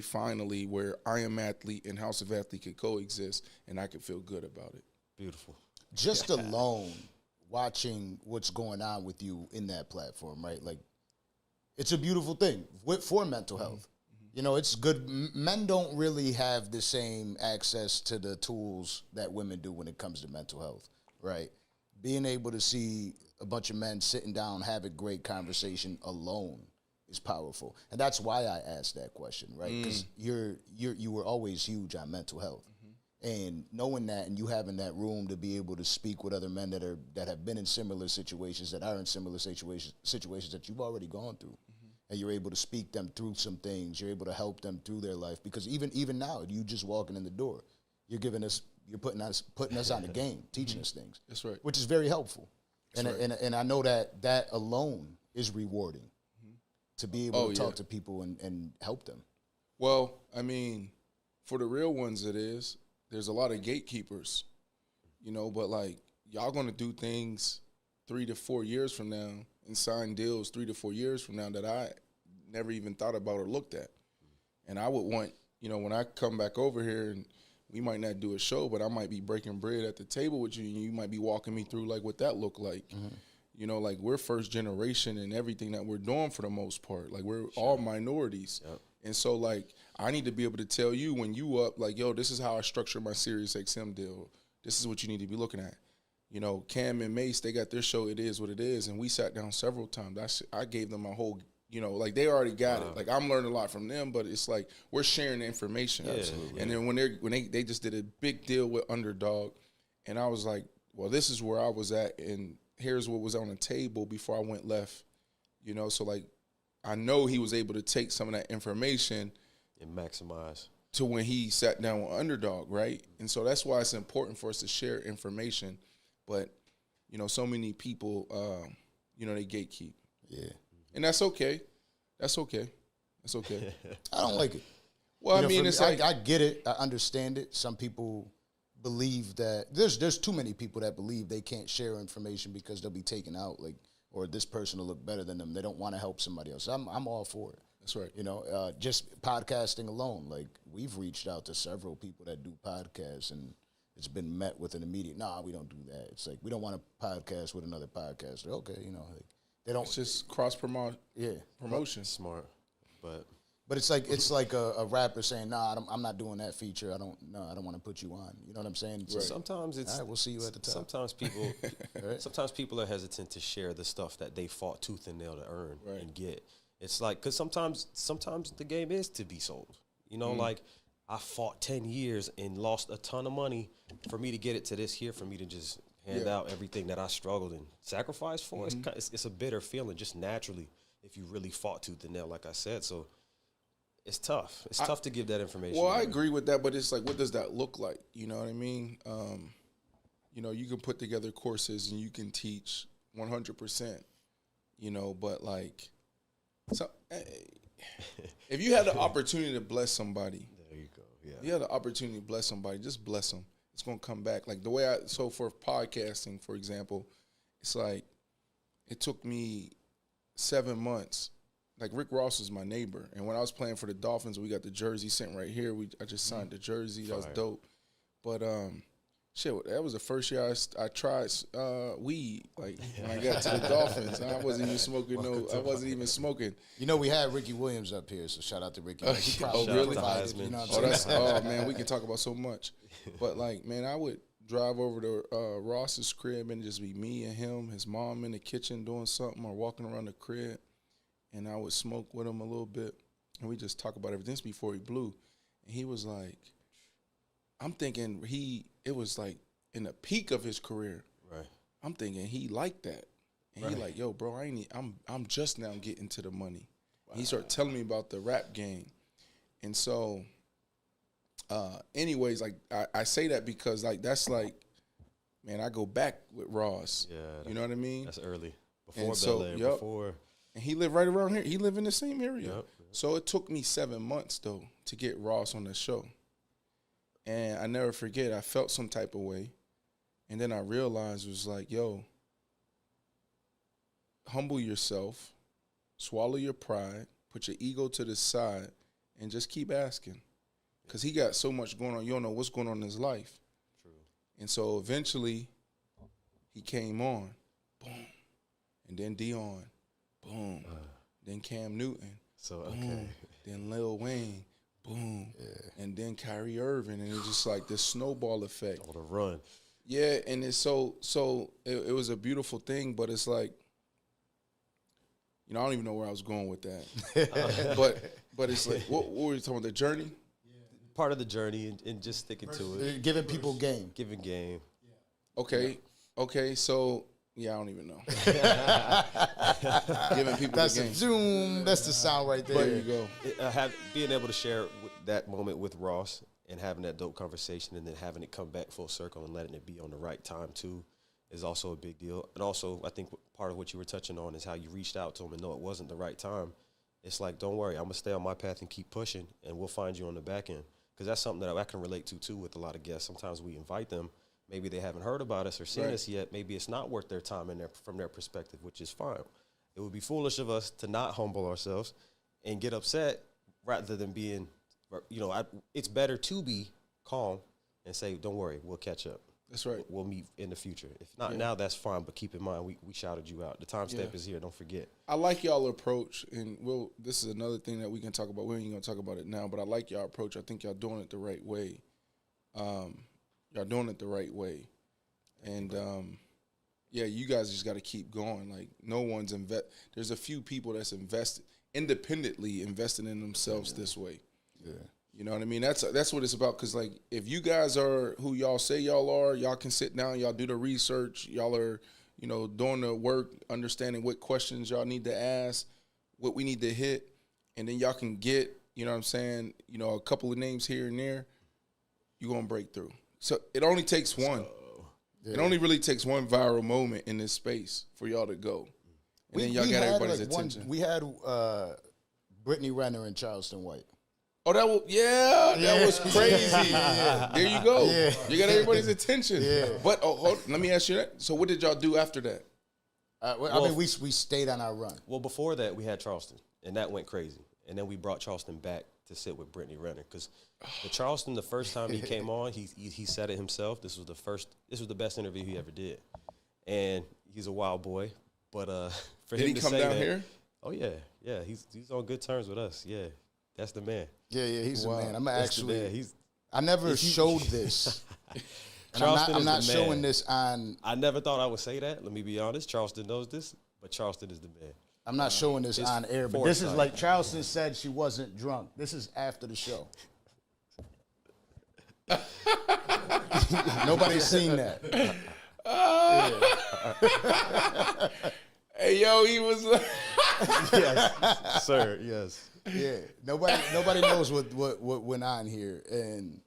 finally where I Am Athlete and House of Athlete could coexist, and I could feel good about it. Beautiful. Just alone watching what's going on with you in that platform, right? Like, it's a beautiful thing for mental health. You know, it's good. Men don't really have the same access to the tools that women do when it comes to mental health, right? Being able to see a bunch of men sitting down, have a great conversation alone is powerful. And that's why I asked that question, right? Because you were always huge on mental health. And knowing that, and you having that room to be able to speak with other men that have been in similar situations, that are in similar situations that you've already gone through, and you're able to speak them through some things. You're able to help them through their life, because even now, you just walking in the door, you're putting us on the game, teaching us things. That's right. Which is very helpful, That's right. and I know that alone is rewarding, to be able to talk to people and help them. Well, I mean, for the real ones, it is. There's a lot of gatekeepers, you know, but like, y'all gonna do things 3 to 4 years from now and sign deals 3 to 4 years from now that I never even thought about or looked at. And I would want, you know, when I come back over here, and we might not do a show, but I might be breaking bread at the table with you, and you might be walking me through like what that looked like. You know, like, we're first generation in everything that we're doing for the most part. Like, we're all minorities. Yep. And so, like, I need to be able to tell you when you up, like, yo, this is how I structure my Sirius XM deal. This is what you need to be looking at. You know, Cam and Mace, they got their show, It Is What It Is, and we sat down several times. I gave them my whole, you know, like, they already got it. Like, I'm learning a lot from them, but it's like we're sharing the information. Absolutely. And then when they just did a big deal with Underdog, and I was like, well, this is where I was at, and here's what was on the table before I went left. You know, so, like, I know he was able to take some of that information And maximize. to when he sat down with Underdog, right? And so that's why it's important for us to share information. But, you know, so many people, you know, they gatekeep. Yeah. And that's okay. That's okay. That's okay. I don't like it. Well, You know, I mean, for it's me, like, I get it. I understand it. Some people believe that there's too many people that believe they can't share information because they'll be taken out, like, or this person will look better than them. They don't want to help somebody else. I'm all for it. that's right. You know, just podcasting alone, like, we've reached out to several people that do podcasts, and it's been met with an immediate, nah, we don't do that. It's like, we don't want to podcast with another podcaster. Okay, you know, like, they don't. It's just promotion. Smart. But it's like a rapper saying, nah, I'm not doing that feature. I don't want to put you on. You know what I'm saying? So sometimes it's all right, we'll see you at the top. Sometimes people are hesitant to share the stuff that they fought tooth and nail to earn Right. and get. It's like, because sometimes the game is to be sold. You know, like, I fought 10 years and lost a ton of money for me to get it to this here, for me to just hand out everything that I struggled and sacrificed for. It's a bitter feeling just naturally if you really fought tooth and nail, like I said. So it's tough. It's tough to give that information. Well, I agree with that, but it's like, what does that look like? You know what I mean? You know, you can put together courses and you can teach 100%, you know, but like, so, if you had the opportunity to bless somebody, there you go. Yeah. you had the opportunity to bless somebody, just bless them. It's going to come back. Like the way so for podcasting, for example, it's like, it took me 7 months. Like, Rick Ross was my neighbor, and when I was playing for the Dolphins, we got the jersey sitting right here. I just signed the jersey. That was dope. But shit, that was the first year I tried weed. Like, when I got to the Dolphins, I wasn't even smoking. I wasn't even smoking. You know, we had Ricky Williams up here, so shout out to Ricky. He probably really? provided, you know what I'm Oh man, we can talk about so much. But like, man, I would drive over to Ross's crib and just be me and him, his mom in the kitchen doing something or walking around the crib. And I would smoke with him a little bit, and we just talk about everything. This before he blew. And he was like, I'm thinking it was like in the peak of his career. Right. I'm thinking he liked that. And he like, yo, bro, I'm just now getting to the money. Wow. He started telling me about the rap game. And so, anyways, like, I say that because, like, that's like, man, I go back with Ross. Yeah. You know what I mean? That's early. Before Bel Air, before. And he lived right around here. He lived in the same area. Yep. So it took me 7 months, though, to get Ross on the show. And I never forget, I felt some type of way. And then I realized it was like, yo, humble yourself, swallow your pride, put your ego to the side, and just keep asking. Because he got so much going on. You don't know what's going on in his life. True. And so eventually he came on. Boom. And then Dion. Boom. Then Cam Newton. So, okay. Boom. Then Lil Wayne. Boom. Yeah. And then Kyrie Irving. And it's just like this snowball effect. On the run. Yeah, and it's it was a beautiful thing, but it's like, I don't even know where I was going with that. But it's like, what were you talking about, the journey? Part of the journey and just sticking to it. Giving people game. Giving game. Okay. Okay, so I don't even know. Giving people That's the game. Zoom. That's the sound right there. There you go. Being able to share that moment with Ross and having that dope conversation and then having it come back full circle and letting it be on the right time too is also a big deal. And also, I think part of what you were touching on is how you reached out to him and know it wasn't the right time. It's like, don't worry, I'm going to stay on my path and keep pushing, and we'll find you on the back end. Because that's something that I can relate to, too, with a lot of guests. Sometimes we invite them. Maybe they haven't heard about us or seen us yet. Maybe it's not worth their time from their perspective, which is fine. It would be foolish of us to not humble ourselves and get upset rather than being, it's better to be calm and say, don't worry, we'll catch up. That's right. We'll meet in the future. If not now, that's fine, but keep in mind, we shouted you out. The time step is here. Don't forget. I like y'all approach, and this is another thing that we can talk about. We ain't going to talk about it now, but I like y'all approach. I think y'all doing it the right way. Y'all doing it the right way. And, you guys just got to keep going. Like, no one's there's a few people that's independently invested in themselves this way. Yeah. You know what I mean? That's what it's about. Because, like, if you guys are who y'all say y'all are, y'all can sit down, y'all do the research, y'all are, doing the work, understanding what questions y'all need to ask, what we need to hit, and then y'all can get, you know what I'm saying, a couple of names here and there, you're going to break through. So it only takes one. It only really takes one viral moment in this space for y'all to go. And then y'all got everybody's attention. We had Brittany Renner and Charleston White. Oh, that was crazy. There you go. Yeah. You got everybody's attention. Yeah. But let me ask you that. So what did y'all do after that? We stayed on our run. Well, before that, we had Charleston, and that went crazy. And then we brought Charleston back to sit with Brittany Renner because the Charleston, the first time he came on, he said it himself. This was the best interview he ever did, and he's a wild boy. But for did him he to come say down that, here? Oh yeah, he's on good terms with us. Yeah, that's the man. Yeah, he's wow. a man. That's I never showed this. I'm not showing this on. I never thought I would say that. Let me be honest. Charleston knows this, but Charleston is the man. I'm not showing this on air, but this is like Charleston said she wasn't drunk. This is after the show. Nobody's seen that. Hey, yo, he was. Yes, sir. Yes. Yeah. Nobody knows what went on here, and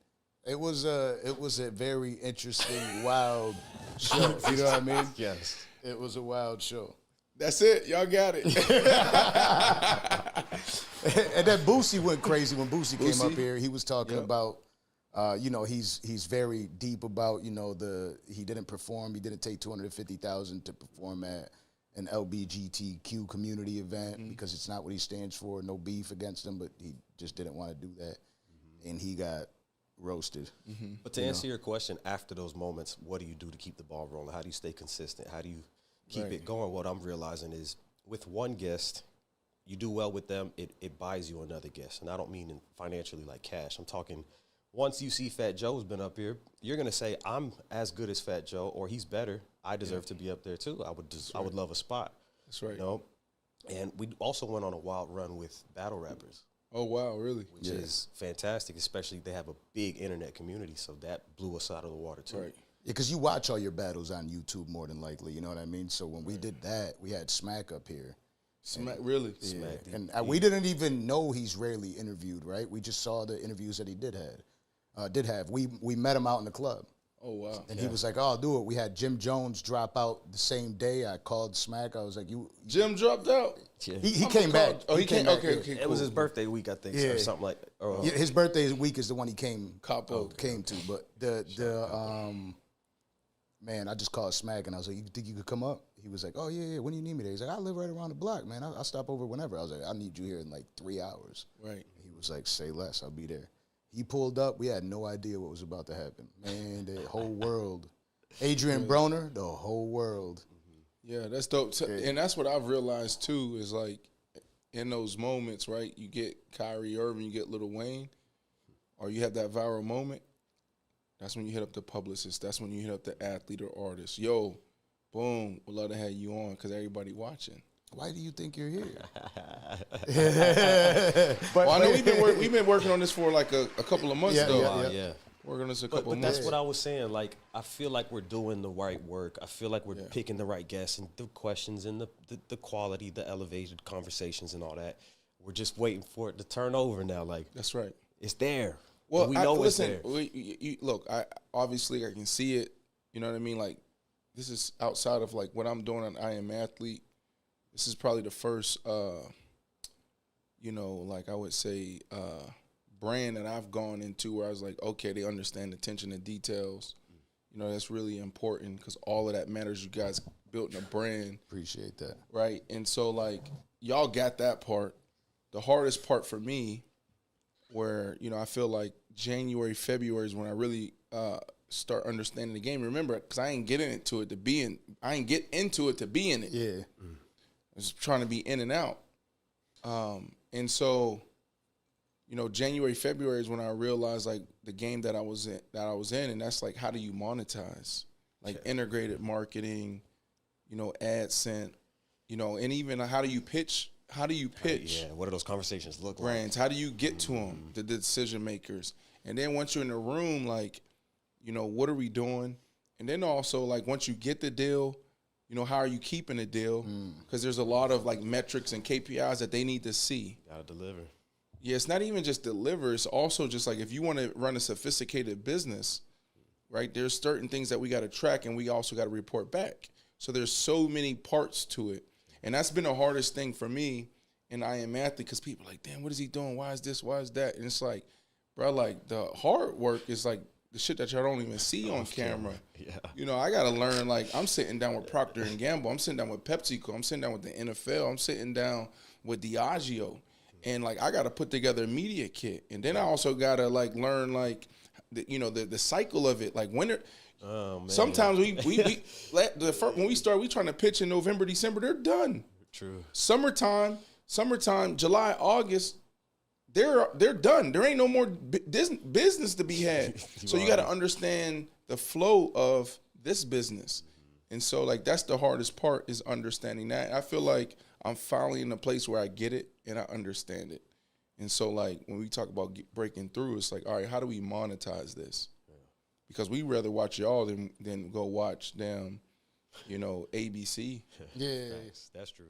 it was a very interesting, wild show. You know what I mean? Yes. It was a wild show. That's it. Y'all got it. And then Boosie went crazy when Boosie came up here. He was talking about, he's very deep about, he didn't perform. He didn't take $250,000 to perform at an LGBTQ community event because it's not what he stands for. No beef against him, but he just didn't want to do that, and he got roasted. But to answer your question, after those moments, what do you do to keep the ball rolling? How do you stay consistent? How do you keep it going? What I'm realizing is with one guest, you do well with them, it buys you another guest. And I don't mean financially like cash. I'm talking once you see Fat Joe's been up here, you're going to say, I'm as good as Fat Joe, or he's better. I deserve to be up there too. I would love a spot. That's right. And we also went on a wild run with battle rappers. Oh, wow, really? Which is fantastic, especially they have a big internet community, so that blew us out of the water too. Right. Yeah, because you watch all your battles on YouTube more than likely, you know what I mean? So when we did that, we had Smack up here. Smack, really? Yeah. Smack. And we didn't even know he's rarely interviewed, right? We just saw the interviews that he did have. We met him out in the club. Oh, wow. And he was like, oh, I'll do it. We had Jim Jones drop out the same day. I called Smack. I was like, Jim dropped out? Yeah. He came back. Oh, he came back. Okay, yeah. cool. It was his birthday week, I think, or something like that. Yeah, his birthday week is the one he came to. But man, I just called Smack and I was like, you think you could come up? He was like, oh, yeah, when do you need me there? He's like, I live right around the block, man. I'll stop over whenever. I was like, I need you here in like 3 hours. Right. was like, say less, I'll be there. He pulled up. We had no idea what was about to happen. Man, the whole world. Adrian Broner, the whole world. Yeah, that's dope. And that's what I've realized, too, is like in those moments, right, you get Kyrie Irving, you get Lil Wayne, or you have that viral moment, that's when you hit up the publicist. That's when you hit up the athlete or artist. Yo, boom, we'd love to have you on because everybody watching. Why do you think you're here? Well, I know we've been working on this for like a couple of months, though. Yeah. Working on this a couple But of that's months. what I was saying. Like, I feel like we're doing the right work. I feel like we're picking the right guests and the questions and the quality, the elevated conversations and all that. We're just waiting for it to turn over now. Like, That's right. it's there. Well, we know it's listen, there. look, obviously I can see it. You know what I mean? Like, this is outside of like what I'm doing on I Am Athlete. This is probably the first, like I would say, brand that I've gone into where I was like, okay, they understand attention to details. You know, that's really important because all of that matters. You guys built a brand. Appreciate that. Right? And so, like, y'all got that part. The hardest part for me where, I feel like January, February is when I really start understanding the game. Remember, because I ain't get into it to be in it. Yeah. I was trying to be in and out. And so, January, February is when I realized like the game that I was in, and that's like, how do you monetize? Like integrated marketing, AdSense, and even how do you pitch? How do you pitch? What do those conversations look brands? How do you get to them, the decision makers? And then once you're in the room, like, what are we doing? And then also like once you get the deal, how are you keeping the deal? Because there's a lot of like metrics and KPIs that they need to see. Gotta deliver. Yeah, it's not even just deliver. It's also just like if you want to run a sophisticated business, right, there's certain things that we got to track and we also got to report back. So there's so many parts to it. And that's been the hardest thing for me in I Am Athlete because people are like, damn, what is he doing? Why is this? Why is that? And it's like, bro, like the hard work is like the shit that y'all don't even see on camera. Yeah. I got to learn, like I'm sitting down with Procter & Gamble. I'm sitting down with PepsiCo. I'm sitting down with the NFL. I'm sitting down with Diageo. And like I got to put together a media kit, and then I also got to like learn like the cycle of it. Like when sometimes when we start, we trying to pitch in November, December, they're done. True. Summertime, July, August, they're done. There ain't no more business to be had. So you got to understand the flow of this business, and so like that's the hardest part is understanding that. I feel like I'm finally in a place where I get it and I understand it. And so, like, when we talk about breaking through, it's like, all right, how do we monetize this? Yeah. Because we rather watch y'all than go watch them, ABC. Yeah. That's true.